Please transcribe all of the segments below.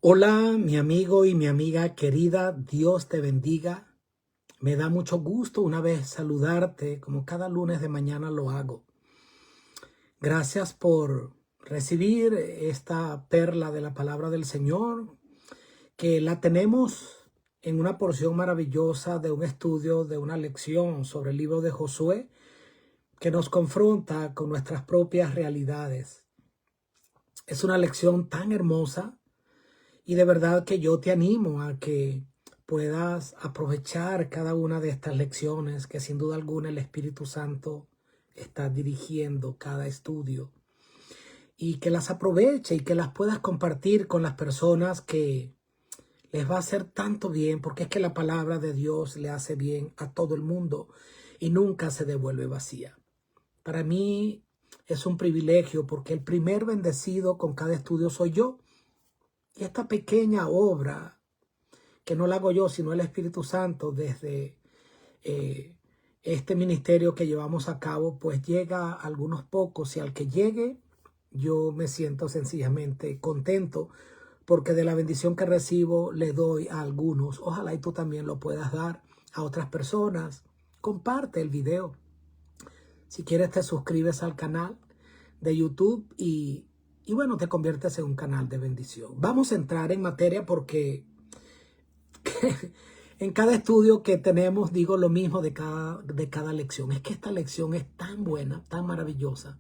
Hola, mi amigo y mi amiga querida, Dios te bendiga. Me da mucho gusto una vez saludarte, como cada lunes de mañana lo hago. Gracias por recibir esta perla de la palabra del Señor, que la tenemos en una porción maravillosa de un estudio, de una lección sobre el libro de Josué, que nos confronta con nuestras propias realidades. Es una lección tan hermosa. Y de verdad que yo te animo a que puedas aprovechar cada una de estas lecciones que sin duda alguna el Espíritu Santo está dirigiendo cada estudio. Y que las aproveche y que las puedas compartir con las personas que les va a hacer tanto bien, porque es que la palabra de Dios le hace bien a todo el mundo y nunca se devuelve vacía. Para mí es un privilegio porque el primer bendecido con cada estudio soy yo. Y esta pequeña obra, que no la hago yo, sino el Espíritu Santo, desde este ministerio que llevamos a cabo, pues llega a algunos pocos. Y al que llegue, yo me siento sencillamente contento, porque de la bendición que recibo le doy a algunos. Ojalá y tú también lo puedas dar a otras personas. Comparte el video. Si quieres, te suscribes al canal de YouTube y bueno, te conviertes en un canal de bendición. Vamos a entrar en materia porque en cada estudio que tenemos digo lo mismo de cada lección. Es que esta lección es tan buena, tan maravillosa.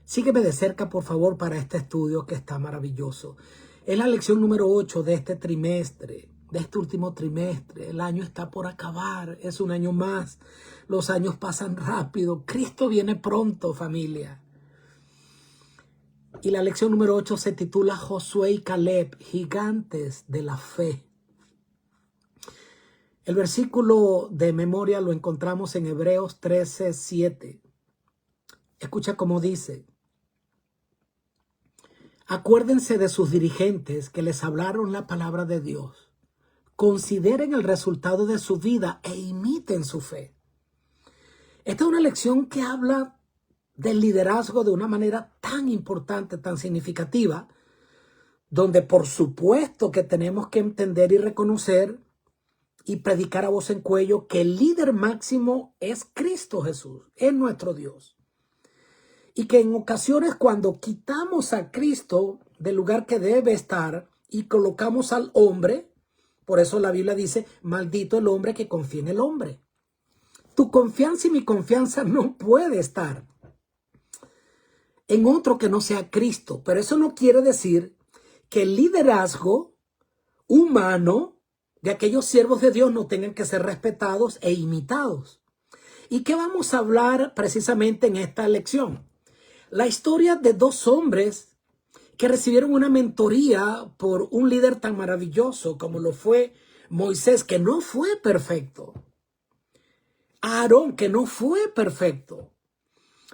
Sígueme de cerca, por favor, para este estudio que está maravilloso. Es la lección número 8 de este trimestre, de este último trimestre. El año está por acabar, es un año más. Los años pasan rápido. Cristo viene pronto, familia. Y la lección número 8 se titula Josué y Caleb, gigantes de la fe. El versículo de memoria lo encontramos en Hebreos 13:7. Escucha cómo dice: acuérdense de sus dirigentes que les hablaron la palabra de Dios. Consideren el resultado de su vida e imiten su fe. Esta es una lección que habla del liderazgo de una manera tan importante, tan significativa, donde por supuesto que tenemos que entender y reconocer y predicar a voz en cuello que el líder máximo es Cristo Jesús, es nuestro Dios. Y que en ocasiones cuando quitamos a Cristo del lugar que debe estar y colocamos al hombre, por eso la Biblia dice, maldito el hombre que confía en el hombre. Tu confianza y mi confianza no puede estar en otro que no sea Cristo. Pero eso no quiere decir que el liderazgo humano de aquellos siervos de Dios no tengan que ser respetados e imitados. ¿Y qué vamos a hablar precisamente en esta lección? La historia de dos hombres que recibieron una mentoría por un líder tan maravilloso como lo fue Moisés, que no fue perfecto. Aarón, que no fue perfecto.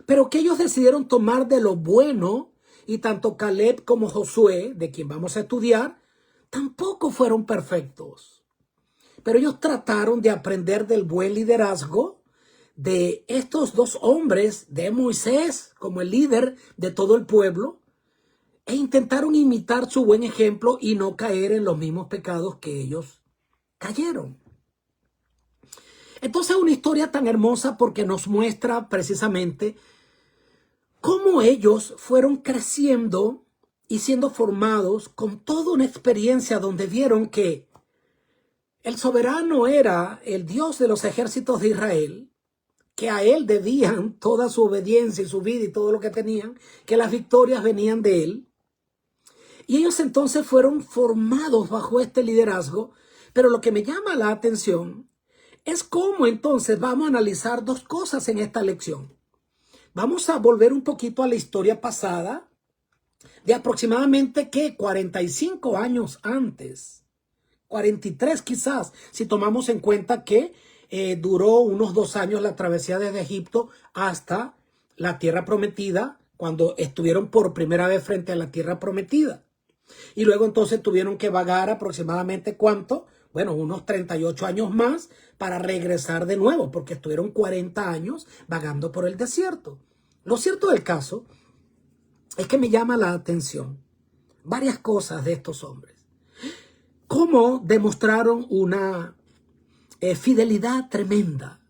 Pero que ellos decidieron tomar de lo bueno, y tanto Caleb como Josué, de quien vamos a estudiar, tampoco fueron perfectos. Pero ellos trataron de aprender del buen liderazgo de estos dos hombres, de Moisés como el líder de todo el pueblo, e intentaron imitar su buen ejemplo y no caer en los mismos pecados que ellos cayeron. Entonces es una historia tan hermosa porque nos muestra precisamente cómo ellos fueron creciendo y siendo formados con toda una experiencia donde vieron que el soberano era el Dios de los ejércitos de Israel, que a él debían toda su obediencia y su vida y todo lo que tenían, que las victorias venían de él. Y ellos entonces fueron formados bajo este liderazgo. Pero lo que me llama la atención es cómo entonces vamos a analizar dos cosas en esta lección. Vamos a volver un poquito a la historia pasada, de aproximadamente, ¿qué? 45 años antes. 43 quizás, si tomamos en cuenta que duró unos 2 años la travesía desde Egipto hasta la tierra prometida, cuando estuvieron por primera vez frente a la tierra prometida. Y luego entonces tuvieron que vagar aproximadamente, ¿cuánto? Bueno, unos 38 años más para regresar de nuevo, porque estuvieron 40 años vagando por el desierto. Lo cierto del caso es que me llama la atención varias cosas de estos hombres. cómo demostraron una fidelidad tremenda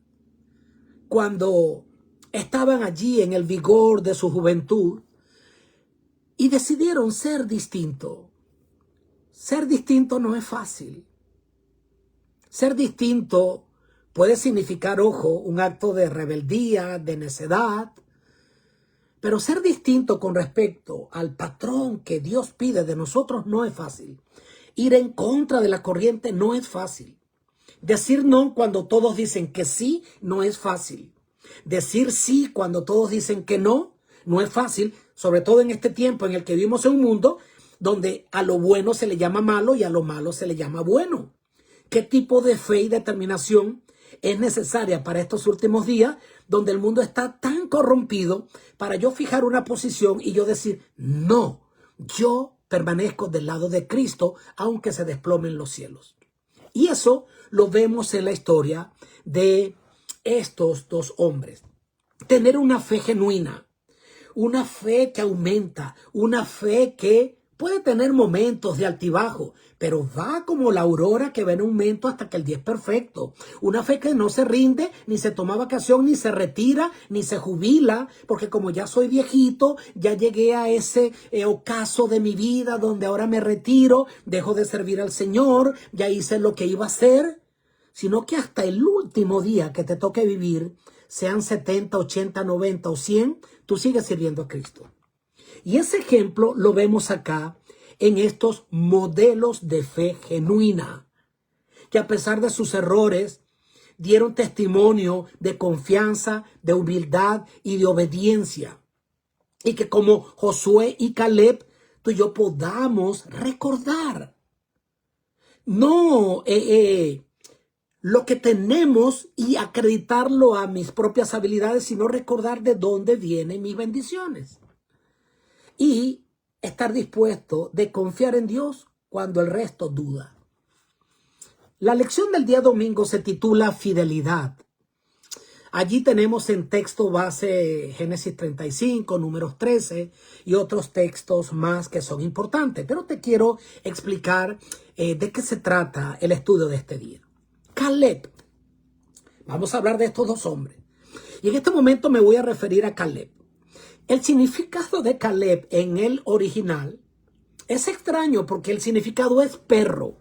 cuando estaban allí en el vigor de su juventud y decidieron ser distintos. Ser distinto no es fácil. Ser distinto puede significar, ojo, un acto de rebeldía, de necedad. Pero ser distinto con respecto al patrón que Dios pide de nosotros no es fácil. Ir en contra de la corriente no es fácil. Decir no cuando todos dicen que sí no es fácil. Decir sí cuando todos dicen que no es fácil, sobre todo en este tiempo en el que vivimos en un mundo donde a lo bueno se le llama malo y a lo malo se le llama bueno. ¿Qué tipo de fe y determinación es necesaria para estos últimos días donde el mundo está tan corrompido para yo fijar una posición y yo decir, no, yo permanezco del lado de Cristo aunque se desplomen los cielos? Y eso lo vemos en la historia de estos dos hombres. Tener una fe genuina, una fe que aumenta, una fe que puede tener momentos de altibajo, pero va como la aurora que va en aumento hasta que el día es perfecto. Una fe que no se rinde, ni se toma vacación, ni se retira, ni se jubila, porque como ya soy viejito, ya llegué a ese ocaso de mi vida donde ahora me retiro, dejo de servir al Señor, ya hice lo que iba a hacer, sino que hasta el último día que te toque vivir, sean 70, 80, 90 o 100, tú sigues sirviendo a Cristo. Y ese ejemplo lo vemos acá en estos modelos de fe genuina, que a pesar de sus errores, dieron testimonio de confianza, de humildad y de obediencia. Y que como Josué y Caleb, tú y yo podamos recordar. No lo que tenemos y acreditarlo a mis propias habilidades, sino recordar de dónde vienen mis bendiciones. Y estar dispuesto de confiar en Dios cuando el resto duda. La lección del día domingo se titula Fidelidad. Allí tenemos en texto base Génesis 35, Números 13 y otros textos más que son importantes. Pero te quiero explicar de qué se trata el estudio de este día. Caleb. Vamos a hablar de estos dos hombres. Y en este momento me voy a referir a Caleb. El significado de Caleb en el original es extraño porque el significado es perro.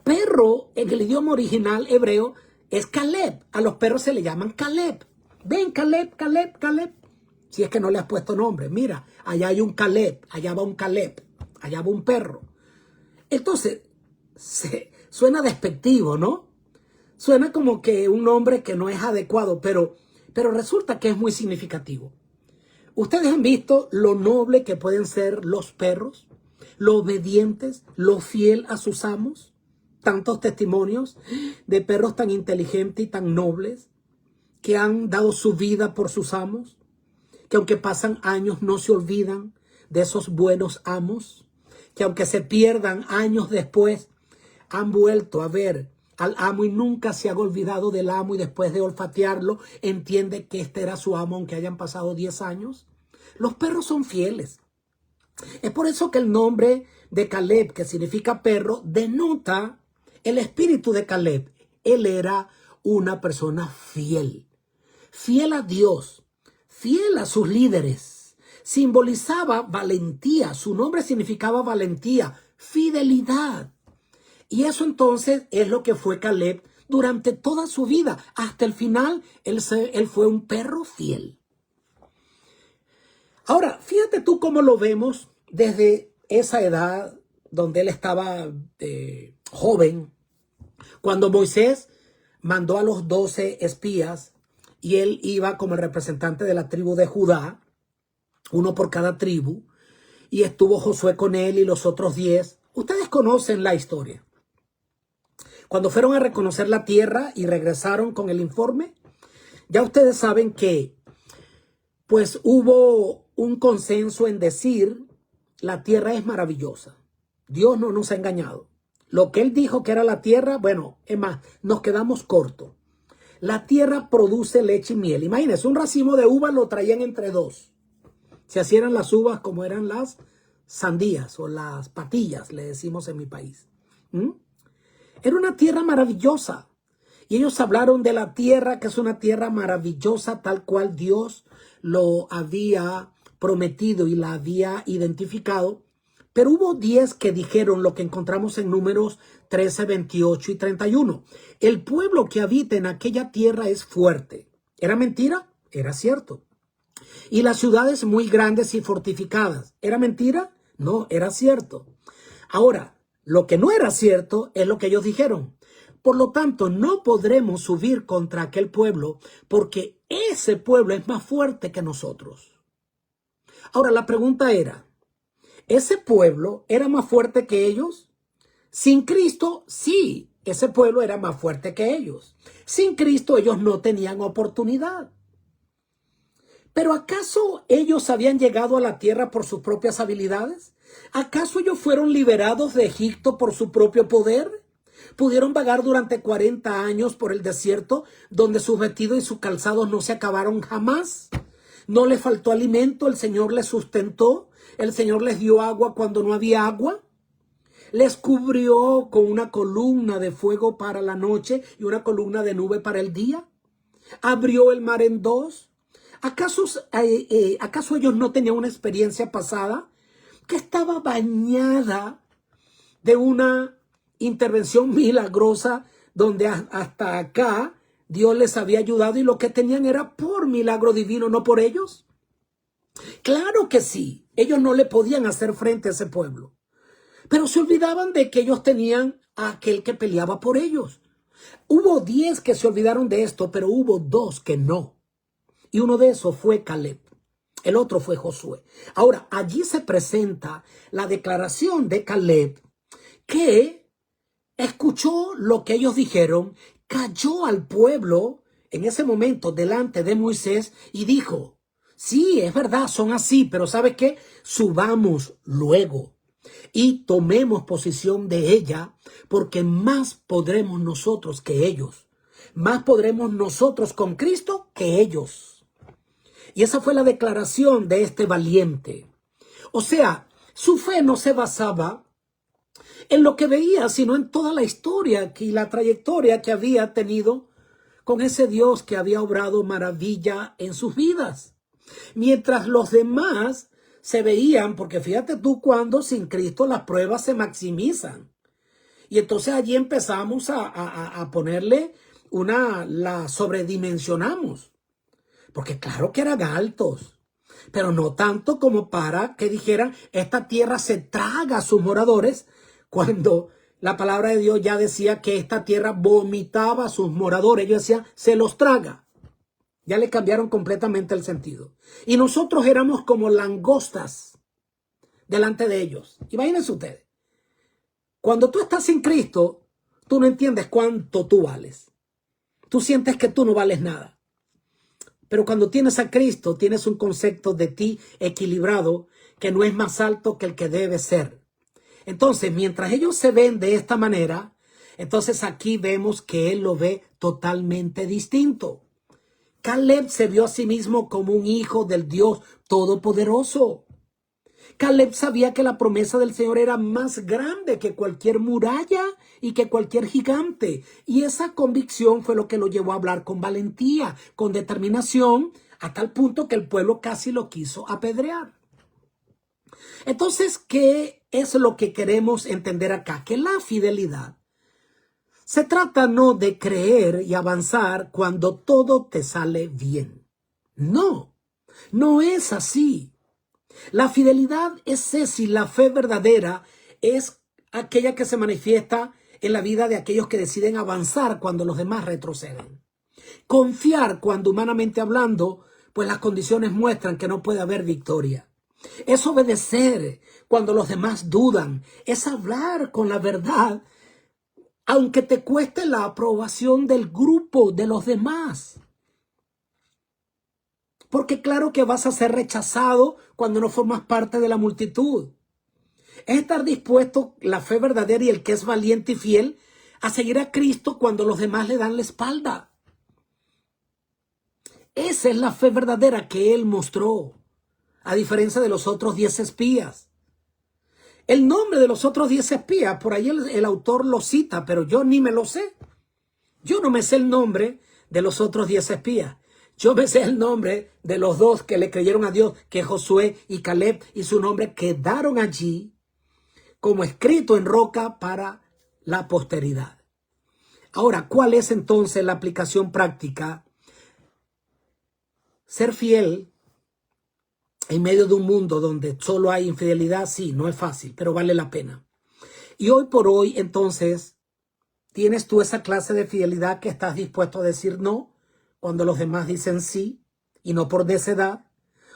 Perro en el idioma original hebreo es Caleb. A los perros se le llaman Caleb. Ven, Caleb, Caleb, Caleb. Si es que no le has puesto nombre. Mira, allá hay un Caleb, allá va un Caleb, allá va un perro. Entonces, suena despectivo, ¿no? Suena como que un nombre que no es adecuado, pero resulta que es muy significativo. Ustedes han visto lo noble que pueden ser los perros, lo obedientes, lo fiel a sus amos. Tantos testimonios de perros tan inteligentes y tan nobles que han dado su vida por sus amos, que aunque pasan años no se olvidan de esos buenos amos, que aunque se pierdan años después, han vuelto a ver al amo y nunca se han olvidado del amo y después de olfatearlo entiende que este era su amo aunque hayan pasado 10 años. Los perros son fieles. Es por eso que el nombre de Caleb, que significa perro, denota el espíritu de Caleb. Él era una persona fiel, fiel a Dios, fiel a sus líderes. Simbolizaba valentía, su nombre significaba valentía, fidelidad. Y eso entonces es lo que fue Caleb durante toda su vida. Hasta el final, él fue un perro fiel. Ahora, fíjate tú cómo lo vemos desde esa edad donde él estaba joven. Cuando Moisés mandó a los 12 espías y él iba como el representante de la tribu de Judá, uno por cada tribu, y estuvo Josué con él y los otros 10. Ustedes conocen la historia. Cuando fueron a reconocer la tierra y regresaron con el informe, ya ustedes saben que pues hubo un consenso en decir la tierra es maravillosa. Dios no nos ha engañado. Lo que él dijo que era la tierra, bueno, es más, nos quedamos cortos. La tierra produce leche y miel. Imagínense, un racimo de uvas lo traían entre dos. Si así eran las uvas como eran las sandías o las patillas, le decimos en mi país. ¿Mm? Era una tierra maravillosa. Y ellos hablaron de la tierra, que es una tierra maravillosa, tal cual Dios lo había prometido y la había identificado. Pero hubo 10 que dijeron lo que encontramos en Números 13, 28 y 31. El pueblo que habita en aquella tierra es fuerte. ¿Era mentira? Era cierto. Y las ciudades muy grandes y fortificadas. ¿Era mentira? No, era cierto. Ahora, lo que no era cierto es lo que ellos dijeron. Por lo tanto, no podremos subir contra aquel pueblo porque ese pueblo es más fuerte que nosotros. Ahora, la pregunta era, ¿ese pueblo era más fuerte que ellos? Sin Cristo, sí, ese pueblo era más fuerte que ellos. Sin Cristo, ellos no tenían oportunidad. ¿Pero acaso ellos habían llegado a la tierra por sus propias habilidades? ¿Acaso ellos fueron liberados de Egipto por su propio poder? ¿Pudieron vagar durante 40 años por el desierto donde sus vestidos y sus calzados no se acabaron jamás? ¿No les faltó alimento? ¿El Señor les sustentó? ¿El Señor les dio agua cuando no había agua? ¿Les cubrió con una columna de fuego para la noche y una columna de nube para el día? ¿Abrió el mar en dos? ¿Acaso ellos no tenían una experiencia pasada que estaba bañada de una intervención milagrosa donde hasta acá Dios les había ayudado y lo que tenían era por milagro divino, no por ellos? Claro que sí, ellos no le podían hacer frente a ese pueblo, pero se olvidaban de que ellos tenían a aquel que peleaba por ellos. Hubo 10 que se olvidaron de esto, pero hubo 2 que no. Y uno de esos fue Caleb. El otro fue Josué. Ahora, allí se presenta la declaración de Caleb, que escuchó lo que ellos dijeron, cayó al pueblo en ese momento delante de Moisés y dijo, sí, es verdad, son así, pero ¿sabe qué? Subamos luego y tomemos posición de ella, porque más podremos nosotros que ellos. Más podremos nosotros con Cristo que ellos. Y esa fue la declaración de este valiente. O sea, su fe no se basaba en lo que veía, sino en toda la historia y la trayectoria que había tenido con ese Dios que había obrado maravilla en sus vidas. Mientras los demás se veían, porque fíjate tú cuando sin Cristo las pruebas se maximizan. Y entonces allí empezamos a ponerle la sobredimensionamos. Porque claro que eran altos, pero no tanto como para que dijeran, esta tierra se traga a sus moradores, cuando la palabra de Dios ya decía que esta tierra vomitaba a sus moradores. Ellos decían, se los traga. Ya le cambiaron completamente el sentido. Y nosotros éramos como langostas delante de ellos. Imagínense ustedes. Cuando tú estás sin Cristo, tú no entiendes cuánto tú vales. Tú sientes que tú no vales nada. Pero cuando tienes a Cristo, tienes un concepto de ti equilibrado que no es más alto que el que debe ser. Entonces, mientras ellos se ven de esta manera, entonces aquí vemos que él lo ve totalmente distinto. Caleb se vio a sí mismo como un hijo del Dios Todopoderoso. Caleb sabía que la promesa del Señor era más grande que cualquier muralla y que cualquier gigante. Y esa convicción fue lo que lo llevó a hablar con valentía, con determinación, a tal punto que el pueblo casi lo quiso apedrear. Entonces, ¿qué es lo que queremos entender acá? Que la fidelidad se trata no de creer y avanzar cuando todo te sale bien. No, no es así. La fidelidad es esa, y la fe verdadera es aquella que se manifiesta en la vida de aquellos que deciden avanzar cuando los demás retroceden. Confiar cuando humanamente hablando, pues las condiciones muestran que no puede haber victoria. Es obedecer cuando los demás dudan. Es hablar con la verdad, aunque te cueste la aprobación del grupo, de los demás. Porque claro que vas a ser rechazado cuando no formas parte de la multitud. Es estar dispuesto, la fe verdadera y el que es valiente y fiel, a seguir a Cristo cuando los demás le dan la espalda. Esa es la fe verdadera que él mostró, a diferencia de los otros 10 espías. El nombre de los otros 10 espías, por ahí el autor lo cita, pero yo ni me lo sé. Yo no me sé el nombre de los otros 10 espías. Yo me sé el nombre de los dos que le creyeron a Dios, que Josué y Caleb, y su nombre quedaron allí como escrito en roca para la posteridad. Ahora, ¿cuál es entonces la aplicación práctica? Ser fiel en medio de un mundo donde solo hay infidelidad, sí, no es fácil, pero vale la pena. Y hoy por hoy, entonces, ¿tienes tú esa clase de fidelidad que estás dispuesto a decir no cuando los demás dicen sí y no por necedad?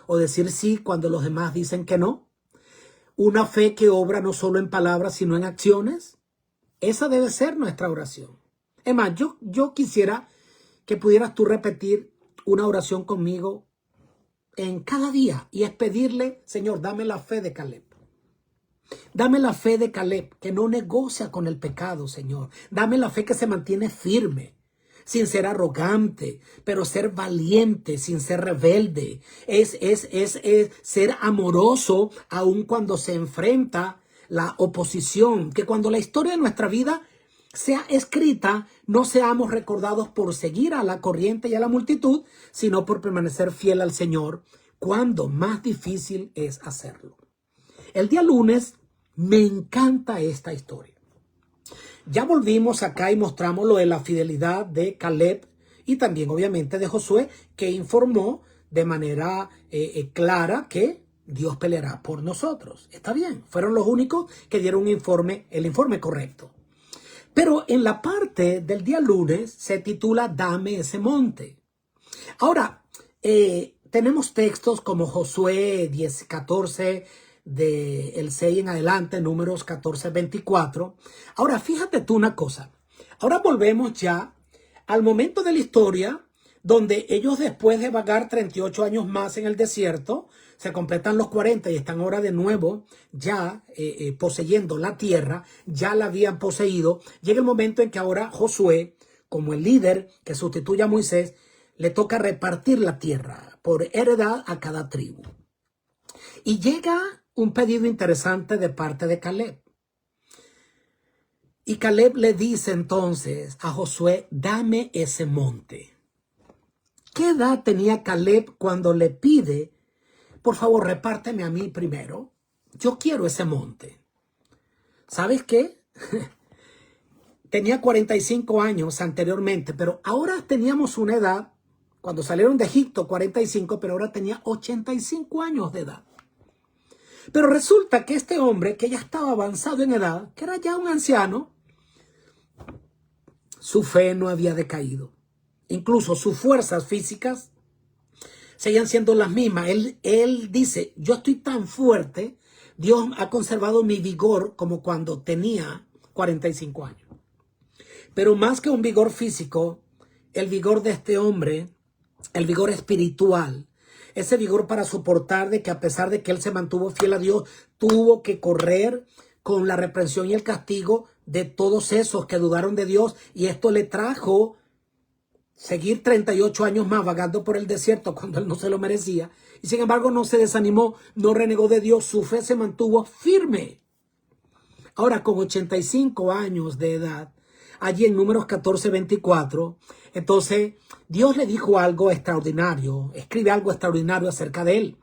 ¿O decir sí cuando los demás dicen que no? Una fe que obra no solo en palabras, sino en acciones. Esa debe ser nuestra oración. Es más, yo quisiera que pudieras tú repetir una oración conmigo en cada día, y es pedirle: Señor, dame la fe de Caleb. Dame la fe de Caleb, que no negocia con el pecado, Señor. Dame la fe que se mantiene firme, sin ser arrogante, pero ser valiente, sin ser rebelde. Es ser amoroso aun cuando se enfrenta la oposición. Que cuando la historia de nuestra vida sea escrita, no seamos recordados por seguir a la corriente y a la multitud, sino por permanecer fiel al Señor cuando más difícil es hacerlo. El día lunes me encanta esta historia. Ya volvimos acá y mostramos lo de la fidelidad de Caleb y también obviamente de Josué, que informó de manera clara que Dios peleará por nosotros. Está bien, fueron los únicos que dieron el informe correcto. Pero en la parte del día lunes se titula Dame ese monte. Ahora, tenemos textos como Josué 10:14, del 6 en adelante, Números 14:24. Ahora, fíjate tú una cosa. Ahora volvemos ya al momento de la historia donde ellos, después de vagar 38 años más en el desierto, se completan los 40 y están ahora de nuevo ya poseyendo la tierra, ya la habían poseído. Llega el momento en que ahora Josué, como el líder que sustituye a Moisés, le toca repartir la tierra por heredad a cada tribu. Y llega un pedido interesante de parte de Caleb. Y Caleb le dice entonces a Josué: dame ese monte. ¿Qué edad tenía Caleb cuando le pide: por favor, repárteme a mí primero? Yo quiero ese monte. ¿Sabes qué? Tenía 45 años anteriormente, pero ahora teníamos una edad, cuando salieron de Egipto, 45, pero ahora tenía 85 años de edad. Pero resulta que este hombre, que ya estaba avanzado en edad, que era ya un anciano, su fe no había decaído. Incluso sus fuerzas físicas seguían siendo las mismas. Él dice: yo estoy tan fuerte, Dios ha conservado mi vigor como cuando tenía 45 años. Pero más que un vigor físico, el vigor de este hombre, el vigor espiritual, ese vigor para soportar de que, a pesar de que él se mantuvo fiel a Dios, tuvo que correr con la reprensión y el castigo de todos esos que dudaron de Dios, y esto le trajo seguir 38 años más vagando por el desierto cuando él no se lo merecía. Y sin embargo no se desanimó, no renegó de Dios, su fe se mantuvo firme. Ahora, con 85 años de edad, allí en Números 14:24, entonces Dios le dijo algo extraordinario, escribe algo extraordinario acerca de él.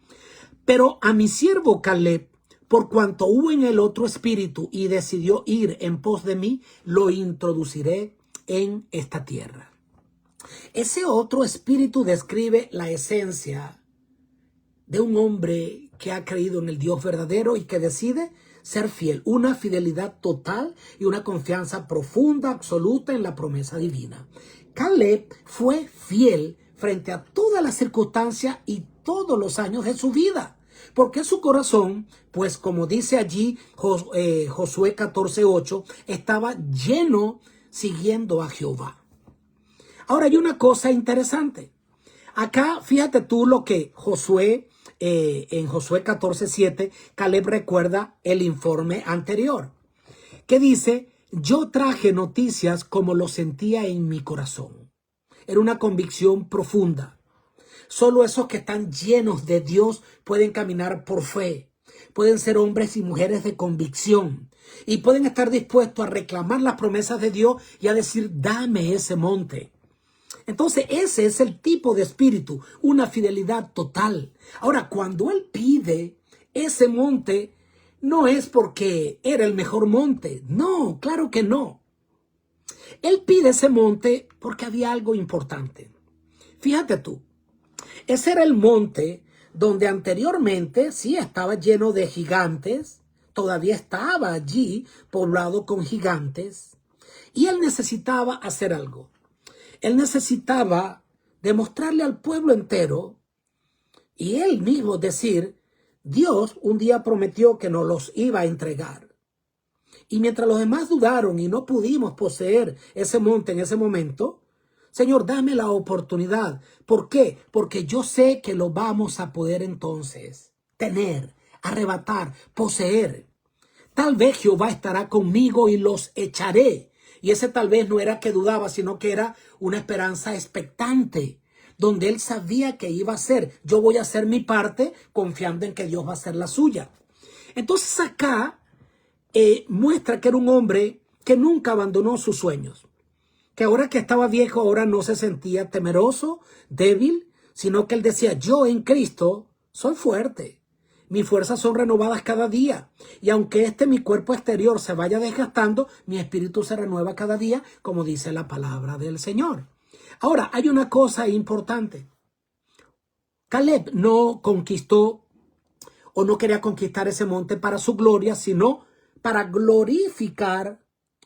Pero a mi siervo Caleb, por cuanto hubo en él otro espíritu y decidió ir en pos de mí, lo introduciré en esta tierra. Ese otro espíritu describe la esencia de un hombre que ha creído en el Dios verdadero y que decide ser fiel, una fidelidad total y una confianza profunda, absoluta en la promesa divina. Caleb fue fiel frente a todas las circunstancias y todos los años de su vida, porque su corazón, pues como dice allí Josué 14:8, estaba lleno siguiendo a Jehová. Ahora hay una cosa interesante. Acá fíjate tú lo que Josué, en Josué 14:7, Caleb recuerda el informe anterior, que dice: yo traje noticias como lo sentía en mi corazón. Era una convicción profunda. Solo esos que están llenos de Dios pueden caminar por fe. pueden ser hombres y mujeres de convicción y pueden estar dispuestos a reclamar las promesas de Dios y a decir, dame ese monte. Entonces ese es el tipo de espíritu, una fidelidad total. Ahora, cuando él pide ese monte, no es porque era el mejor monte. No, claro que no. Él pide ese monte porque había algo importante. Fíjate tú, ese era el monte donde anteriormente sí estaba lleno de gigantes, todavía estaba allí poblado con gigantes, y él necesitaba hacer algo. Él necesitaba demostrarle al pueblo entero y él mismo decir, Dios un día prometió que nos los iba a entregar. Y mientras los demás dudaron y no pudimos poseer ese monte en ese momento, Señor, dame la oportunidad. ¿Por qué? Porque yo sé que lo vamos a poder entonces tener, arrebatar, poseer. Tal vez Jehová estará conmigo y los echaré. Y ese tal vez no era que dudaba, sino que era una esperanza expectante, donde él sabía que iba a ser. Yo voy a hacer mi parte confiando en que Dios va a hacer la suya. Entonces acá muestra que era un hombre que nunca abandonó sus sueños. Que ahora que estaba viejo, ahora no se sentía temeroso, débil, sino que él decía, yo en Cristo soy fuerte. Mis fuerzas son renovadas cada día. Y aunque mi cuerpo exterior se vaya desgastando, mi espíritu se renueva cada día, como dice la palabra del Señor. Ahora, hay una cosa importante. Caleb no conquistó o no quería conquistar ese monte para su gloria, sino para glorificar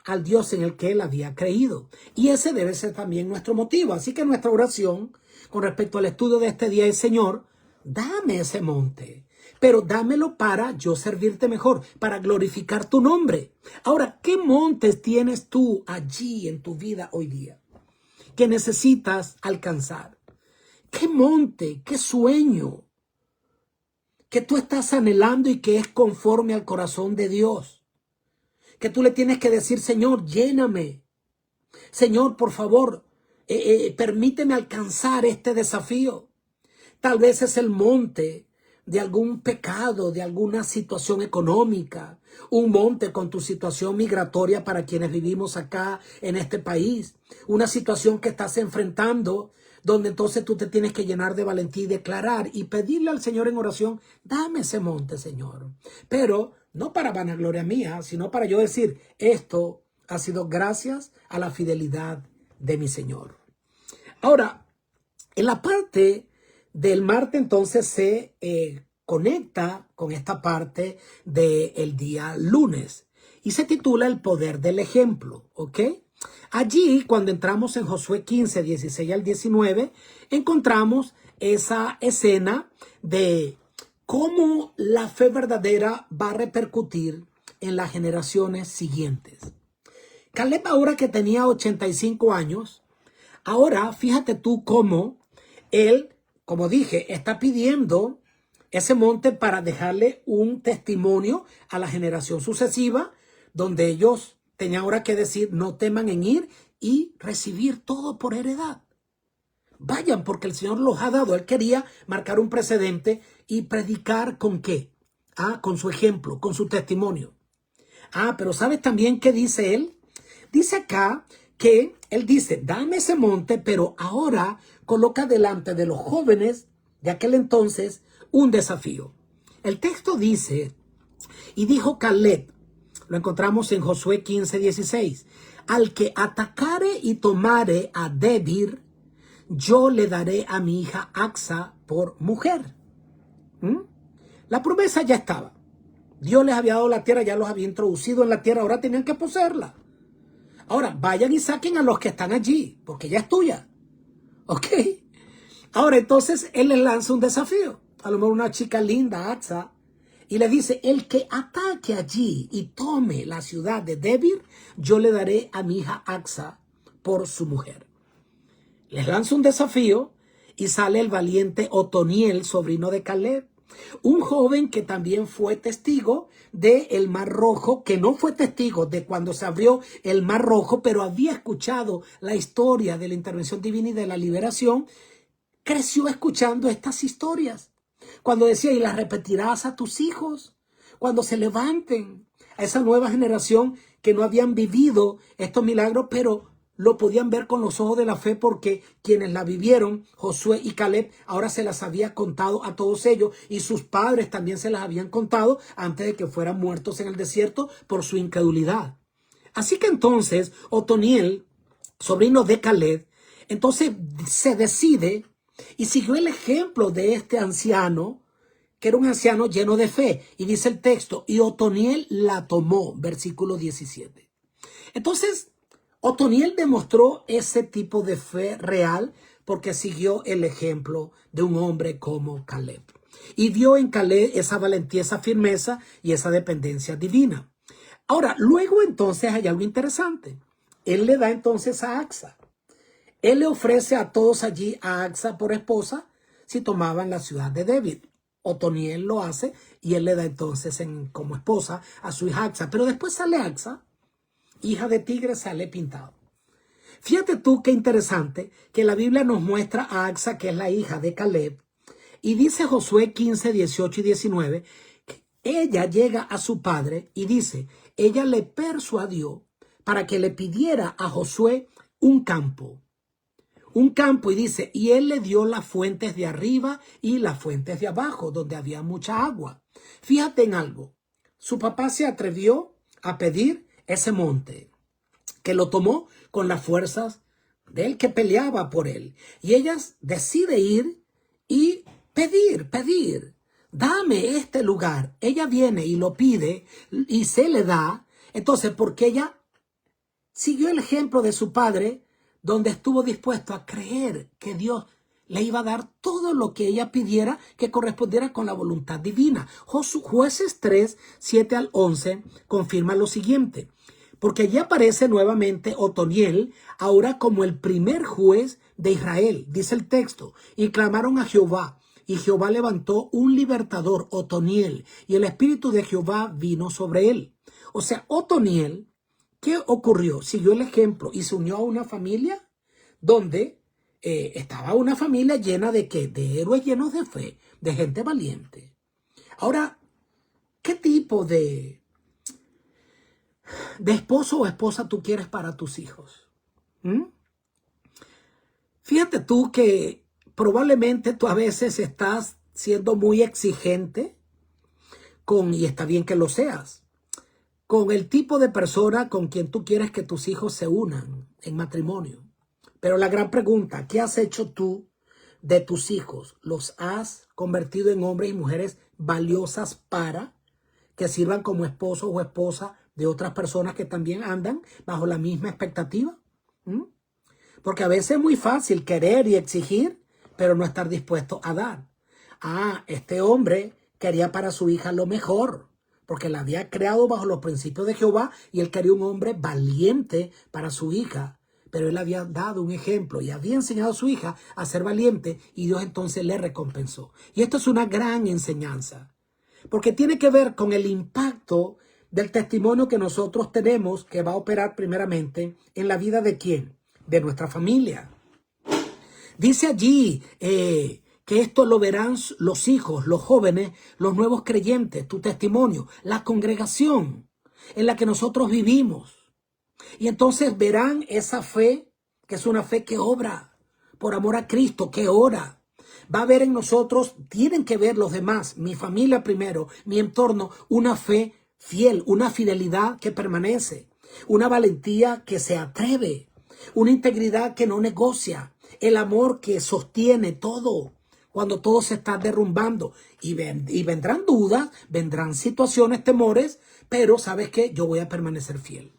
al Dios en el que él había creído. Y ese debe ser también nuestro motivo. Así que nuestra oración con respecto al estudio de este día es, Señor, dame ese monte, pero dámelo para yo servirte mejor, para glorificar tu nombre. Ahora, ¿qué montes tienes tú allí en tu vida hoy día que necesitas alcanzar? ¿Qué monte, qué sueño que tú estás anhelando y que es conforme al corazón de Dios? Que tú le tienes que decir, Señor, lléname. Señor, por favor, permíteme alcanzar este desafío. Tal vez es el monte de algún pecado, de alguna situación económica, un monte con tu situación migratoria para quienes vivimos acá en este país, una situación que estás enfrentando, donde entonces tú te tienes que llenar de valentía y declarar y pedirle al Señor en oración, dame ese monte, Señor. Pero no para vanagloria mía, sino para yo decir, esto ha sido gracias a la fidelidad de mi Señor. Ahora, en la parte del martes entonces se conecta con esta parte del día lunes y se titula El poder del ejemplo, ¿ok? Allí, cuando entramos en Josué 15, 16 al 19, encontramos esa escena de cómo la fe verdadera va a repercutir en las generaciones siguientes. Caleb, ahora que tenía 85 años, ahora fíjate tú cómo él, como dije, está pidiendo ese monte para dejarle un testimonio a la generación sucesiva, donde ellos tenían ahora que decir, no teman en ir y recibir todo por heredad. Vayan, porque el Señor los ha dado. Él quería marcar un precedente y predicar ¿con qué? Con su ejemplo, con su testimonio. Pero ¿sabes también qué dice él? Dice acá que él dice, dame ese monte, pero ahora coloca delante de los jóvenes de aquel entonces un desafío. El texto dice, y dijo Caleb, lo encontramos en Josué 15, 16, al que atacare y tomare a Debir, yo le daré a mi hija Axa por mujer. La promesa ya estaba. Dios les había dado la tierra, ya los había introducido en la tierra, ahora tenían que poseerla. Ahora, vayan y saquen a los que están allí, porque ya es tuya. ¿Ok? Ahora, entonces, él les lanza un desafío. A lo mejor una chica linda, Axa, y le dice, el que ataque allí y tome la ciudad de Debir, yo le daré a mi hija Axa por su mujer. Les lanza un desafío y sale el valiente Otoniel, sobrino de Caleb. Un joven que también fue testigo del Mar Rojo, que no fue testigo de cuando se abrió el Mar Rojo, pero había escuchado la historia de la intervención divina y de la liberación, creció escuchando estas historias. Cuando decía, y las repetirás a tus hijos cuando se levanten. A esa nueva generación que no habían vivido estos milagros, pero lo podían ver con los ojos de la fe porque quienes la vivieron, Josué y Caleb, ahora se las había contado a todos ellos y sus padres también se las habían contado antes de que fueran muertos en el desierto por su incredulidad. Así que entonces Otoniel, sobrino de Caleb, entonces se decide y siguió el ejemplo de este anciano, que era un anciano lleno de fe. Y dice el texto, y Otoniel la tomó, versículo 17. Entonces, Otoniel demostró ese tipo de fe real porque siguió el ejemplo de un hombre como Caleb. Y vio en Caleb esa valentía, esa firmeza y esa dependencia divina. Ahora, luego entonces hay algo interesante. Él le da entonces a Axa. Él le ofrece a todos allí a Axa por esposa si tomaban la ciudad de David. Otoniel lo hace y él le da entonces como esposa a su hija Axa. Pero después sale Axa, hija de tigre, sale pintado. Fíjate tú qué interesante que la Biblia nos muestra a Axa, que es la hija de Caleb. Y dice Josué 15, 18 y 19, que ella llega a su padre y dice, ella le persuadió para que le pidiera a Josué un campo. Y dice, y él le dio las fuentes de arriba y las fuentes de abajo, donde había mucha agua. Fíjate en algo, su papá se atrevió a pedir ese monte, que lo tomó con las fuerzas del que peleaba por él. Y ella decide ir y pedir, dame este lugar. Ella viene y lo pide y se le da. Entonces, porque ella siguió el ejemplo de su padre, donde estuvo dispuesto a creer que Dios le iba a dar todo lo que ella pidiera que correspondiera con la voluntad divina. Jueces 3, 7 al 11 confirma lo siguiente. Porque allí aparece nuevamente Otoniel, ahora como el primer juez de Israel, dice el texto. Y clamaron a Jehová, y Jehová levantó un libertador, Otoniel, y el espíritu de Jehová vino sobre él. O sea, Otoniel, ¿qué ocurrió? Siguió el ejemplo y se unió a una familia donde estaba una familia llena de ¿qué? De héroes llenos de fe, de gente valiente. Ahora, ¿qué tipo de esposo o esposa tú quieres para tus hijos? Fíjate tú que probablemente tú a veces estás siendo muy exigente y está bien que lo seas, con el tipo de persona con quien tú quieres que tus hijos se unan en matrimonio. Pero la gran pregunta, ¿qué has hecho tú de tus hijos? ¿Los has convertido en hombres y mujeres valiosas para que sirvan como esposo o esposa de otras personas que también andan bajo la misma expectativa? Porque a veces es muy fácil querer y exigir, pero no estar dispuesto a dar. Este hombre quería para su hija lo mejor, porque la había creado bajo los principios de Jehová y él quería un hombre valiente para su hija. Pero él había dado un ejemplo y había enseñado a su hija a ser valiente y Dios entonces le recompensó. Y esto es una gran enseñanza, porque tiene que ver con el impacto del testimonio que nosotros tenemos, que va a operar primeramente en la vida de ¿quién? De nuestra familia. Dice allí que esto lo verán los hijos, los jóvenes, los nuevos creyentes, tu testimonio, la congregación en la que nosotros vivimos. Y entonces verán esa fe, que es una fe que obra por amor a Cristo, que ora. Va a haber en nosotros, tienen que ver los demás, mi familia primero, mi entorno, una fe fiel, una fidelidad que permanece, una valentía que se atreve, una integridad que no negocia, el amor que sostiene todo cuando todo se está derrumbando. Y vendrán dudas, vendrán situaciones, temores, pero ¿sabes qué? Yo voy a permanecer fiel.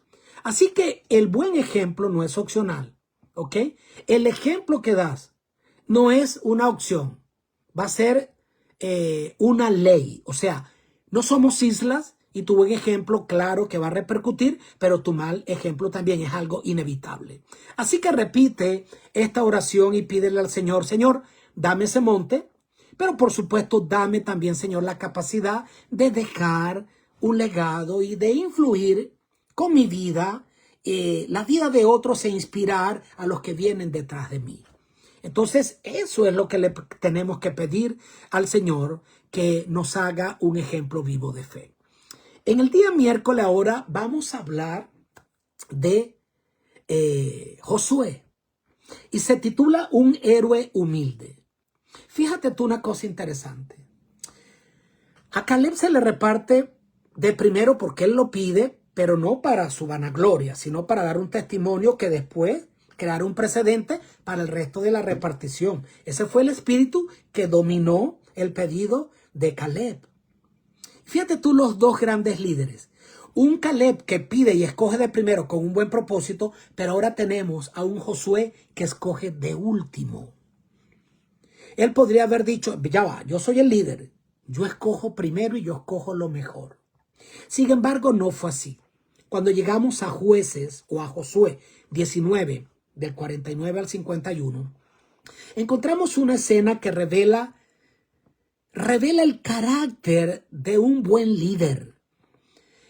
Así que el buen ejemplo no es opcional, ¿ok? El ejemplo que das no es una opción, va a ser una ley. O sea, no somos islas y tu buen ejemplo, claro que va a repercutir, pero tu mal ejemplo también es algo inevitable. Así que repite esta oración y pídele al Señor, Señor, dame ese monte, pero por supuesto dame también, Señor, la capacidad de dejar un legado y de influir con mi vida, la vida de otros e inspirar a los que vienen detrás de mí. Entonces, eso es lo que le tenemos que pedir al Señor, que nos haga un ejemplo vivo de fe. En el día miércoles ahora vamos a hablar de Josué y se titula Un héroe humilde. Fíjate tú una cosa interesante. A Caleb se le reparte de primero porque él lo pide, pero no para su vanagloria, sino para dar un testimonio que después creará un precedente para el resto de la repartición. Ese fue el espíritu que dominó el pedido de Caleb. Fíjate tú los dos grandes líderes. Un Caleb que pide y escoge de primero con un buen propósito, pero ahora tenemos a un Josué que escoge de último. Él podría haber dicho, ya va, yo soy el líder, yo escojo primero y yo escojo lo mejor. Sin embargo, no fue así. Cuando llegamos a Jueces o a Josué 19, del 49 al 51, encontramos una escena que revela el carácter de un buen líder.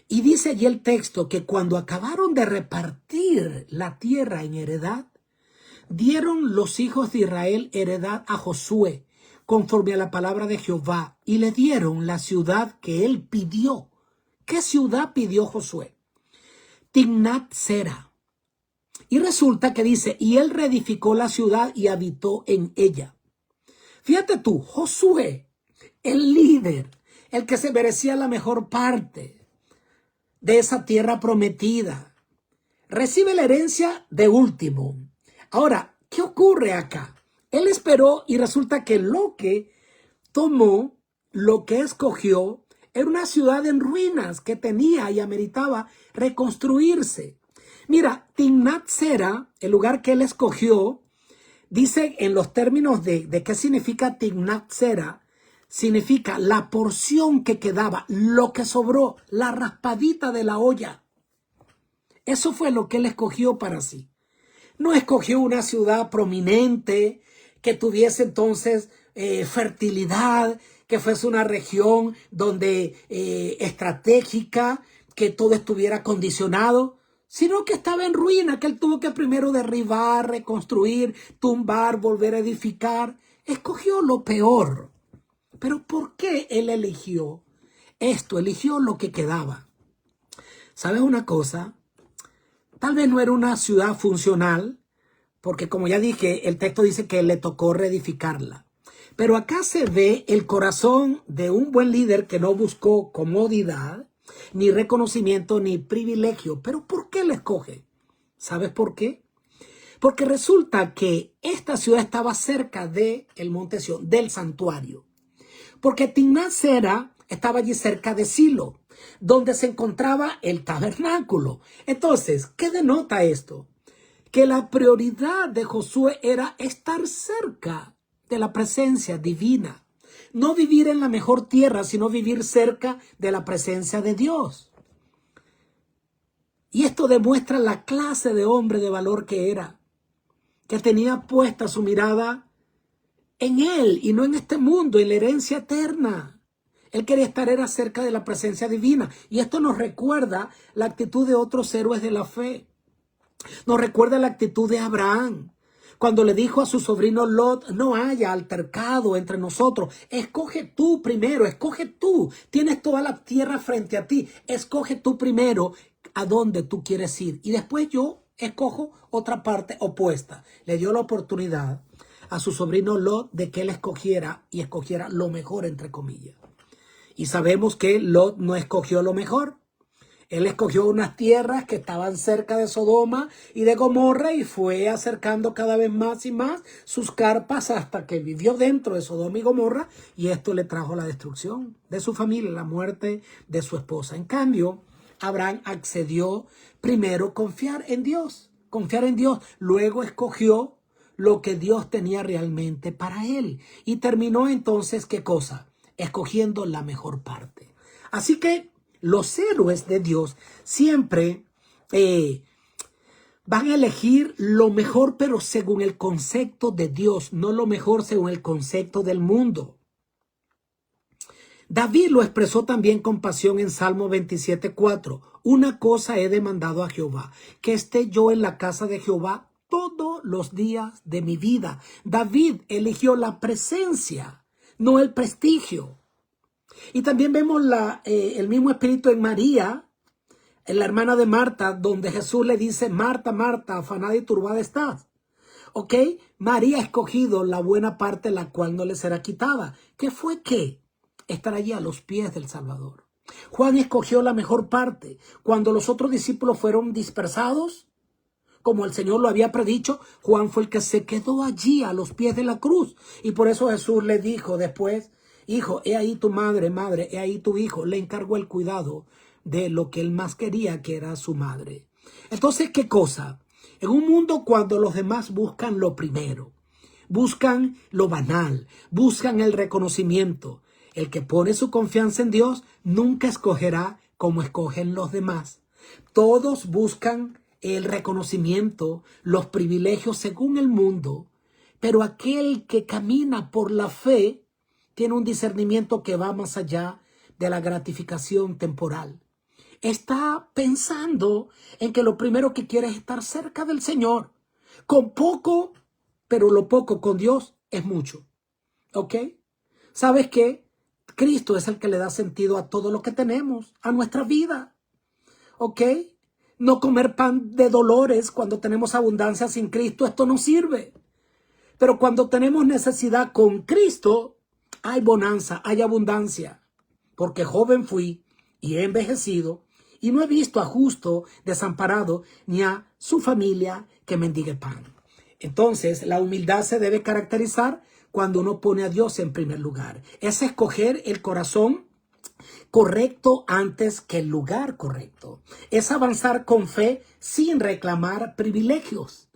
Y dice allí el texto que cuando acabaron de repartir la tierra en heredad, dieron los hijos de Israel heredad a Josué, conforme a la palabra de Jehová, y le dieron la ciudad que él pidió. ¿Qué ciudad pidió Josué? Timnat-Sera. Y resulta que dice, y él reedificó la ciudad y habitó en ella. Fíjate tú, Josué, el líder, el que se merecía la mejor parte de esa tierra prometida, recibe la herencia de último. Ahora, ¿qué ocurre acá? Él esperó y resulta que lo que tomó, lo que escogió, era una ciudad en ruinas que tenía y ameritaba reconstruirse. Mira, Timnat-Sera, el lugar que él escogió, dice en los términos de qué significa Timnat-Sera, significa la porción que quedaba, lo que sobró, la raspadita de la olla. Eso fue lo que él escogió para sí. No escogió una ciudad prominente que tuviese entonces fertilidad, que fuese una región donde estratégica, que todo estuviera condicionado, sino que estaba en ruina, que él tuvo que primero derribar, reconstruir, tumbar, volver a edificar. Escogió lo peor. Pero ¿por qué él eligió esto? Eligió lo que quedaba. ¿Sabes una cosa? Tal vez no era una ciudad funcional, porque como ya dije, el texto dice que le tocó reedificarla. Pero acá se ve el corazón de un buen líder que no buscó comodidad, ni reconocimiento, ni privilegio. ¿Pero por qué la escoge? ¿Sabes por qué? Porque resulta que esta ciudad estaba cerca del monte Sión, del santuario. Porque Timnat-Sera estaba allí cerca de Silo, donde se encontraba el tabernáculo. Entonces, ¿qué denota esto? Que la prioridad de Josué era estar cerca de la presencia divina. No vivir en la mejor tierra, sino vivir cerca de la presencia de Dios. Y esto demuestra la clase de hombre de valor que era, que tenía puesta su mirada en él y no en este mundo, en la herencia eterna. Él quería estar era cerca de la presencia divina. Y esto nos recuerda la actitud de otros héroes de la fe. Nos recuerda la actitud de Abraham, cuando le dijo a su sobrino Lot, no haya altercado entre nosotros. Escoge tú primero, escoge tú. Tienes toda la tierra frente a ti. Escoge tú primero a dónde tú quieres ir. Y después yo escojo otra parte opuesta. Le dio la oportunidad a su sobrino Lot de que él escogiera y escogiera lo mejor, entre comillas. Y sabemos que Lot no escogió lo mejor. Él escogió unas tierras que estaban cerca de Sodoma y de Gomorra y fue acercando cada vez más y más sus carpas hasta que vivió dentro de Sodoma y Gomorra, y esto le trajo la destrucción de su familia, la muerte de su esposa. En cambio, Abraham accedió primero confiar en Dios, luego escogió lo que Dios tenía realmente para él y terminó entonces, ¿qué cosa? Escogiendo la mejor parte. Así que los héroes de Dios siempre van a elegir lo mejor, pero según el concepto de Dios, no lo mejor según el concepto del mundo. David lo expresó también con pasión en Salmo 27:4. Una cosa he demandado a Jehová, que esté yo en la casa de Jehová todos los días de mi vida. David eligió la presencia, no el prestigio. Y también vemos el mismo espíritu en María, en la hermana de Marta, donde Jesús le dice: Marta, Marta, afanada y turbada estás. ¿Ok? María ha escogido la buena parte, la cual no le será quitada. ¿Qué fue qué? Estar allí a los pies del Salvador. Juan escogió la mejor parte. Cuando los otros discípulos fueron dispersados, como el Señor lo había predicho, Juan fue el que se quedó allí a los pies de la cruz. Y por eso Jesús le dijo después: hijo, he ahí tu madre, madre, he ahí tu hijo. Le encargó el cuidado de lo que él más quería, que era su madre. Entonces, ¿qué cosa? En un mundo cuando los demás buscan lo primero, buscan lo banal, buscan el reconocimiento, el que pone su confianza en Dios nunca escogerá como escogen los demás. Todos buscan el reconocimiento, los privilegios según el mundo, pero aquel que camina por la fe tiene un discernimiento que va más allá de la gratificación temporal. Está pensando en que lo primero que quiere es estar cerca del Señor, con poco, pero lo poco con Dios es mucho. ¿Ok? ¿Sabes qué? Cristo es el que le da sentido a todo lo que tenemos, a nuestra vida. ¿Ok? No comer pan de dolores cuando tenemos abundancia sin Cristo, esto no sirve. Pero cuando tenemos necesidad con Cristo, hay bonanza, hay abundancia. Porque joven fui y he envejecido y no he visto a justo desamparado ni a su familia que mendigue pan. Entonces, la humildad se debe caracterizar cuando uno pone a Dios en primer lugar. Es escoger el corazón correcto antes que el lugar correcto. Es avanzar con fe sin reclamar privilegios.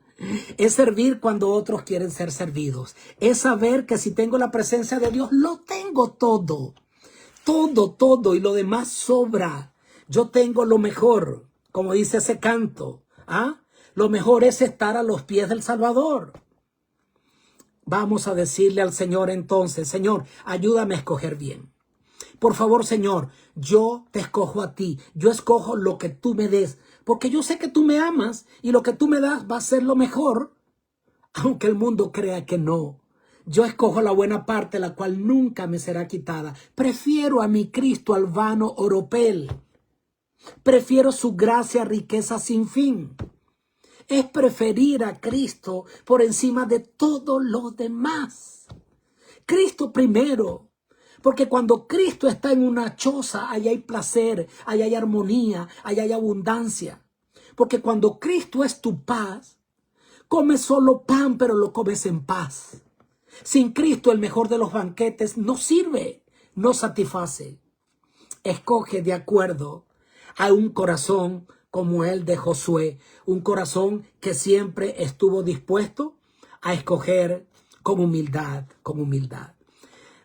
Es servir cuando otros quieren ser servidos. Es saber que si tengo la presencia de Dios, lo tengo todo. Todo, y lo demás sobra. Yo tengo lo mejor, como dice ese canto. Lo mejor es estar a los pies del Salvador. Vamos a decirle al Señor entonces: Señor, ayúdame a escoger bien. Por favor, Señor, yo te escojo a ti. Yo escojo lo que tú me des, porque yo sé que tú me amas y lo que tú me das va a ser lo mejor, aunque el mundo crea que no. Yo escojo la buena parte, la cual nunca me será quitada. Prefiero a mi Cristo al vano oropel. Prefiero su gracia, riqueza sin fin. Es preferir a Cristo por encima de todo lo demás. Cristo primero. Porque cuando Cristo está en una choza, allá hay placer, allá hay armonía, allá hay abundancia. Porque cuando Cristo es tu paz, comes solo pan, pero lo comes en paz. Sin Cristo, el mejor de los banquetes no sirve, no satisface. Escoge de acuerdo a un corazón como el de Josué, un corazón que siempre estuvo dispuesto a escoger con humildad, con humildad.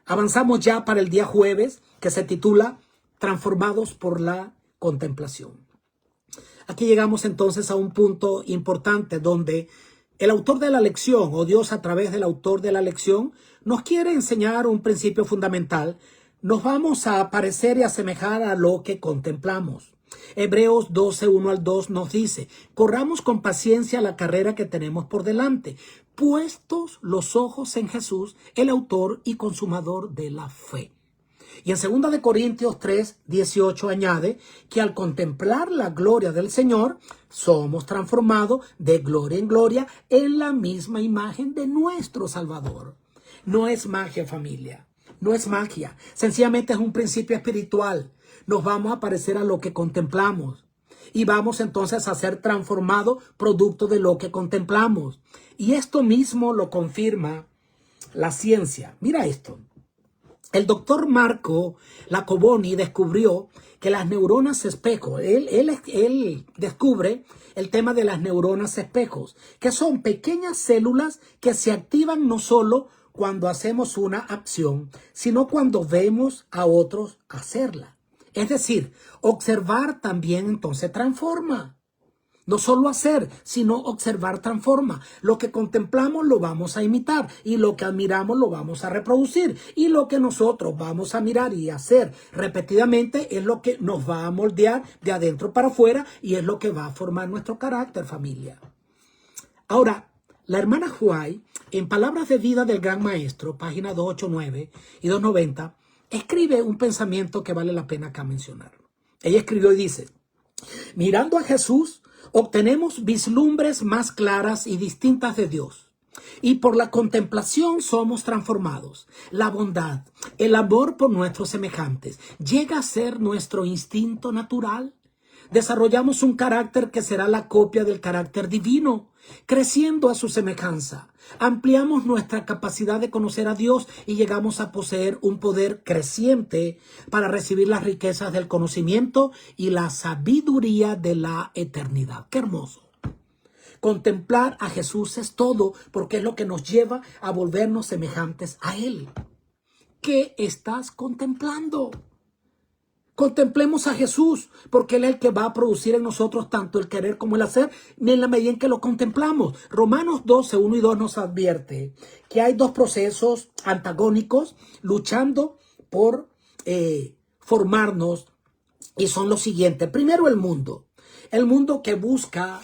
Avanzamos ya para el día jueves, que se titula Transformados por la contemplación. Aquí llegamos entonces a un punto importante donde el autor de la lección, o Dios a través del autor de la lección, nos quiere enseñar un principio fundamental. Nos vamos a parecer y asemejar a lo que contemplamos. Hebreos 12, 1 al 2 nos dice: corramos con paciencia la carrera que tenemos por delante, puestos los ojos en Jesús, el autor y consumador de la fe. Y en 2 Corintios 3, 18 añade que al contemplar la gloria del Señor, somos transformados de gloria en gloria en la misma imagen de nuestro Salvador. No es magia, familia. No es magia. Sencillamente es un principio espiritual. Nos vamos a parecer a lo que contemplamos. Y vamos entonces a ser transformados producto de lo que contemplamos. Y esto mismo lo confirma la ciencia. Mira esto. El doctor Marco Iacoboni descubrió que las neuronas espejo, él descubre el tema de las neuronas espejos, que son pequeñas células que se activan no solo cuando hacemos una acción, sino cuando vemos a otros hacerla. Es decir, observar también entonces transforma. No solo hacer, sino observar transforma. Lo que contemplamos lo vamos a imitar y lo que admiramos lo vamos a reproducir. Y lo que nosotros vamos a mirar y hacer repetidamente es lo que nos va a moldear de adentro para afuera y es lo que va a formar nuestro carácter, familia. Ahora, la hermana White, en Palabras de Vida del Gran Maestro, página 289 y 290, escribe un pensamiento que vale la pena acá mencionar. Ella escribió y dice: mirando a Jesús, obtenemos vislumbres más claras y distintas de Dios. Y por la contemplación somos transformados. La bondad, el amor por nuestros semejantes, llega a ser nuestro instinto natural. Desarrollamos un carácter que será la copia del carácter divino, creciendo a su semejanza. Ampliamos nuestra capacidad de conocer a Dios y llegamos a poseer un poder creciente para recibir las riquezas del conocimiento y la sabiduría de la eternidad. ¡Qué hermoso! Contemplar a Jesús es todo, porque es lo que nos lleva a volvernos semejantes a Él. ¿Qué estás contemplando? Contemplemos a Jesús, porque Él es el que va a producir en nosotros tanto el querer como el hacer, en la medida en que lo contemplamos. Romanos 12, 1 y 2 nos advierte que hay dos procesos antagónicos luchando por formarnos, y son los siguientes. Primero, el mundo que busca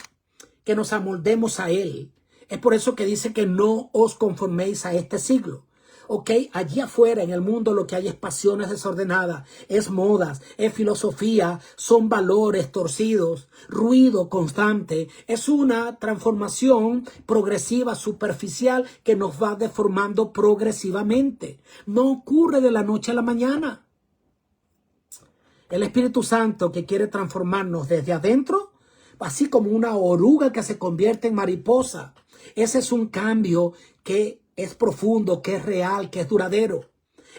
que nos amoldemos a Él. Es por eso que dice que no os conforméis a este siglo. Ok, allí afuera en el mundo lo que hay es pasiones desordenadas, es modas, es filosofía, son valores torcidos, ruido constante. Es una transformación progresiva, superficial, que nos va deformando progresivamente. No ocurre de la noche a la mañana. El Espíritu Santo, que quiere transformarnos desde adentro, así como una oruga que se convierte en mariposa. Ese es un cambio que es profundo, que es real, que es duradero.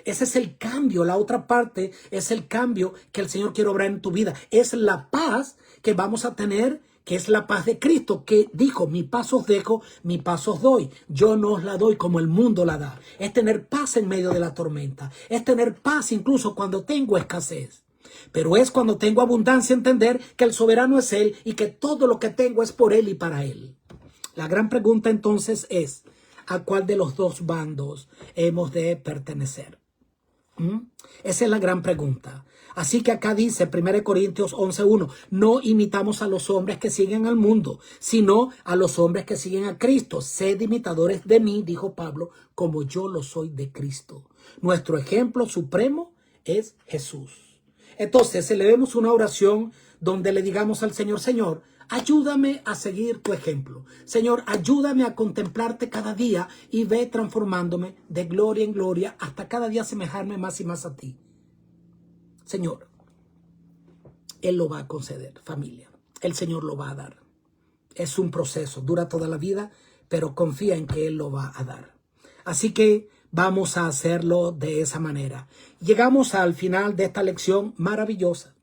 Ese es el cambio. La otra parte es el cambio que el Señor quiere obrar en tu vida. Es la paz que vamos a tener, que es la paz de Cristo, que dijo: mi paz os dejo, mi paz os doy. Yo no os la doy como el mundo la da. Es tener paz en medio de la tormenta. Es tener paz incluso cuando tengo escasez. Pero es cuando tengo abundancia entender que el soberano es Él y que todo lo que tengo es por Él y para Él. La gran pregunta entonces es: ¿a cuál de los dos bandos hemos de pertenecer? Esa es la gran pregunta. Así que acá dice 1 Corintios 11:1, no imitamos a los hombres que siguen al mundo, sino a los hombres que siguen a Cristo. Sed imitadores de mí, dijo Pablo, como yo lo soy de Cristo. Nuestro ejemplo supremo es Jesús. Entonces, elevemos una oración donde le digamos al Señor: Señor, ayúdame a seguir tu ejemplo. Señor, ayúdame a contemplarte cada día y ve transformándome de gloria en gloria hasta cada día asemejarme más y más a ti. Señor, Él lo va a conceder, familia. El Señor lo va a dar. Es un proceso, dura toda la vida, pero confía en que Él lo va a dar. Así que vamos a hacerlo de esa manera. Llegamos al final de esta lección maravillosa.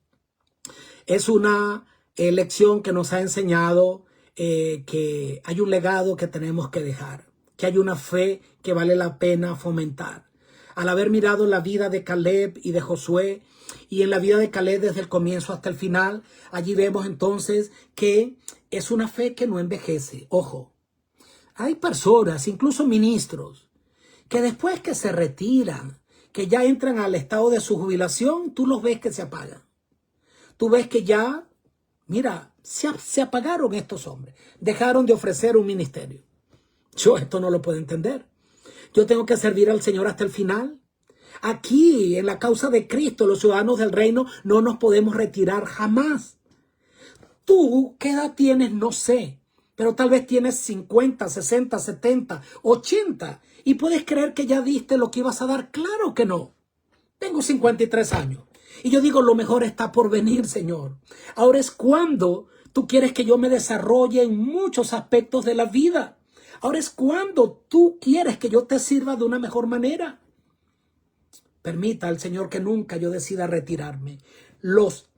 Es una lección que nos ha enseñado que hay un legado que tenemos que dejar, que hay una fe que vale la pena fomentar. Al haber mirado la vida de Caleb y de Josué, y en la vida de Caleb desde el comienzo hasta el final, allí vemos entonces que es una fe que no envejece. Ojo, hay personas, incluso ministros, que después que se retiran, que ya entran al estado de su jubilación, tú los ves que se apagan. Tú ves que ya, mira, se apagaron estos hombres. Dejaron de ofrecer un ministerio. Yo esto no lo puedo entender. Yo tengo que servir al Señor hasta el final. Aquí, en la causa de Cristo, los ciudadanos del reino, no nos podemos retirar jamás. Tú, ¿qué edad tienes? No sé. Pero tal vez tienes 50, 60, 70, 80. Y puedes creer que ya diste lo que ibas a dar. Claro que no. Tengo 53 años. Y yo digo, lo mejor está por venir, Señor. Ahora es cuando tú quieres que yo me desarrolle en muchos aspectos de la vida. Ahora es cuando tú quieres que yo te sirva de una mejor manera. Permita al Señor que nunca yo decida retirarme. Los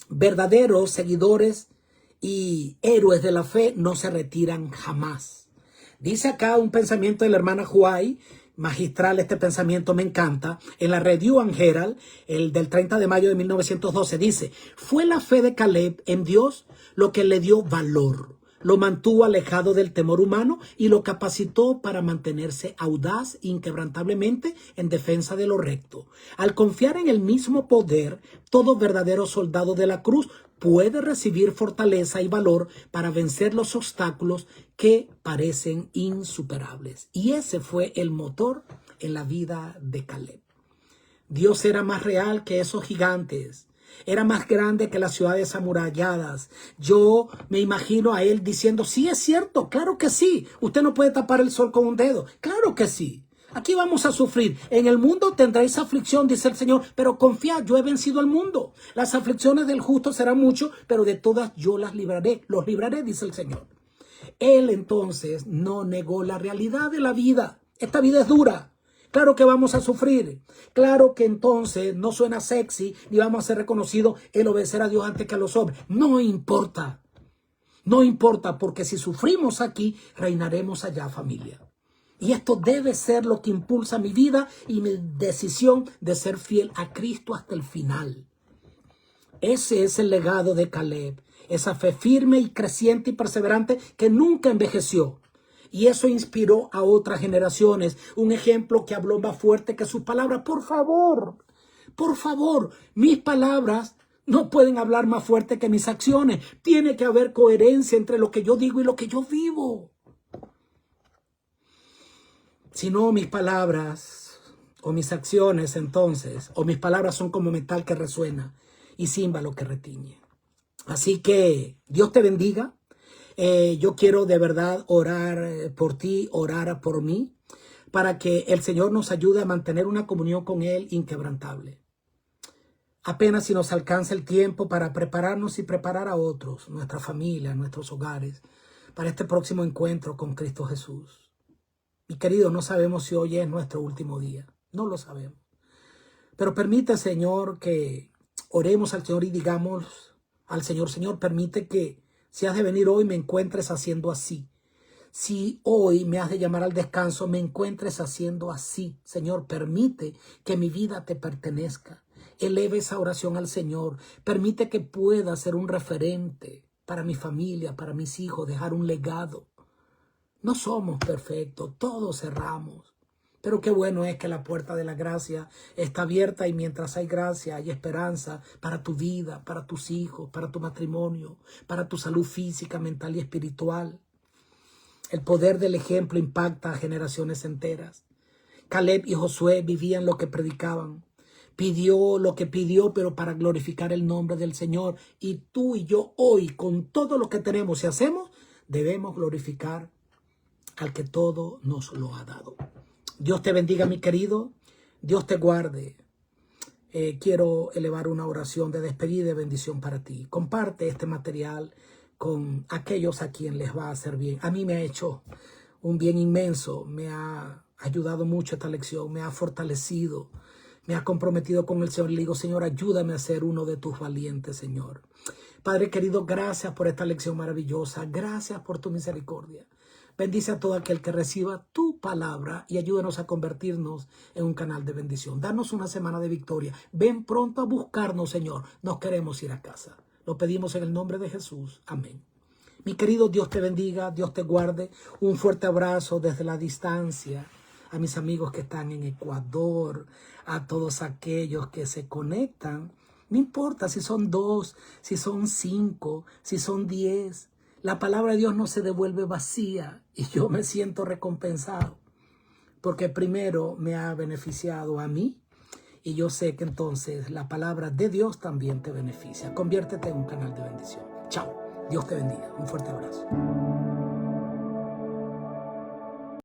verdaderos seguidores y héroes de la fe no se retiran jamás. Dice acá un pensamiento de la hermana White, magistral este pensamiento, me encanta. En la Review and Herald, el del 30 de mayo de 1912, dice: fue la fe de Caleb en Dios lo que le dio valor, lo mantuvo alejado del temor humano y lo capacitó para mantenerse audaz inquebrantablemente en defensa de lo recto. Al confiar en el mismo poder, todo verdadero soldado de la cruz puede recibir fortaleza y valor para vencer los obstáculos que parecen insuperables. Y ese fue el motor en la vida de Caleb. Dios era más real que esos gigantes. Era más grande que las ciudades amuralladas. Yo me imagino a él diciendo, sí, es cierto, claro que sí. Usted no puede tapar el sol con un dedo. Claro que sí. Aquí vamos a sufrir. En el mundo tendréis aflicción, dice el Señor, pero confiad, yo he vencido al mundo. Las aflicciones del justo serán mucho, pero de todas yo las libraré. Los libraré, dice el Señor. Él entonces no negó la realidad de la vida. Esta vida es dura. Claro que vamos a sufrir. Claro que entonces no suena sexy ni vamos a ser reconocidos el obedecer a Dios antes que a los hombres. No importa. No importa, porque si sufrimos aquí, reinaremos allá, familia. Y esto debe ser lo que impulsa mi vida y mi decisión de ser fiel a Cristo hasta el final. Ese es el legado de Caleb. Esa fe firme y creciente y perseverante que nunca envejeció. Y eso inspiró a otras generaciones. Un ejemplo que habló más fuerte que sus palabras. Por favor, mis palabras no pueden hablar más fuerte que mis acciones. Tiene que haber coherencia entre lo que yo digo y lo que yo vivo. Si no, mis palabras o mis acciones entonces, o mis palabras son como metal que resuena y címbalo que retiñe. Así que Dios te bendiga. Yo quiero de verdad orar por ti, orar por mí, para que el Señor nos ayude a mantener una comunión con Él inquebrantable. Apenas si nos alcanza el tiempo para prepararnos y preparar a otros, nuestra familia, nuestros hogares, para este próximo encuentro con Cristo Jesús. Mi querido, no sabemos si hoy es nuestro último día. No lo sabemos. Pero permite, Señor, que oremos al Señor y digamos al Señor, Señor, permite que si has de venir hoy me encuentres haciendo así. Si hoy me has de llamar al descanso, me encuentres haciendo así. Señor, permite que mi vida te pertenezca. Eleve esa oración al Señor. Permite que pueda ser un referente para mi familia, para mis hijos, dejar un legado. No somos perfectos, todos erramos, pero qué bueno es que la puerta de la gracia está abierta y mientras hay gracia hay esperanza para tu vida, para tus hijos, para tu matrimonio, para tu salud física, mental y espiritual. El poder del ejemplo impacta a generaciones enteras. Caleb y Josué vivían lo que predicaban. Pidió lo que pidió, pero para glorificar el nombre del Señor. Y tú y yo hoy, con todo lo que tenemos y hacemos, debemos glorificar al que todo nos lo ha dado. Dios te bendiga, mi querido. Dios te guarde. Quiero elevar una oración de despedida y de bendición para ti. Comparte este material con aquellos a quien les va a hacer bien. A mí me ha hecho un bien inmenso. Me ha ayudado mucho esta lección. Me ha fortalecido. Me ha comprometido con el Señor. Le digo, Señor, ayúdame a ser uno de tus valientes, Señor. Padre querido, gracias por esta lección maravillosa. Gracias por tu misericordia. Bendice a todo aquel que reciba tu palabra y ayúdanos a convertirnos en un canal de bendición. Danos una semana de victoria. Ven pronto a buscarnos, Señor. Nos queremos ir a casa. Lo pedimos en el nombre de Jesús. Amén. Mi querido, Dios te bendiga, Dios te guarde. Un fuerte abrazo desde la distancia a mis amigos que están en Ecuador, a todos aquellos que se conectan. No importa si son 2, si son 5, si son 10. La palabra de Dios no se devuelve vacía y yo me siento recompensado porque primero me ha beneficiado a mí y yo sé que entonces la palabra de Dios también te beneficia. Conviértete en un canal de bendición. Chao. Dios te bendiga. Un fuerte abrazo.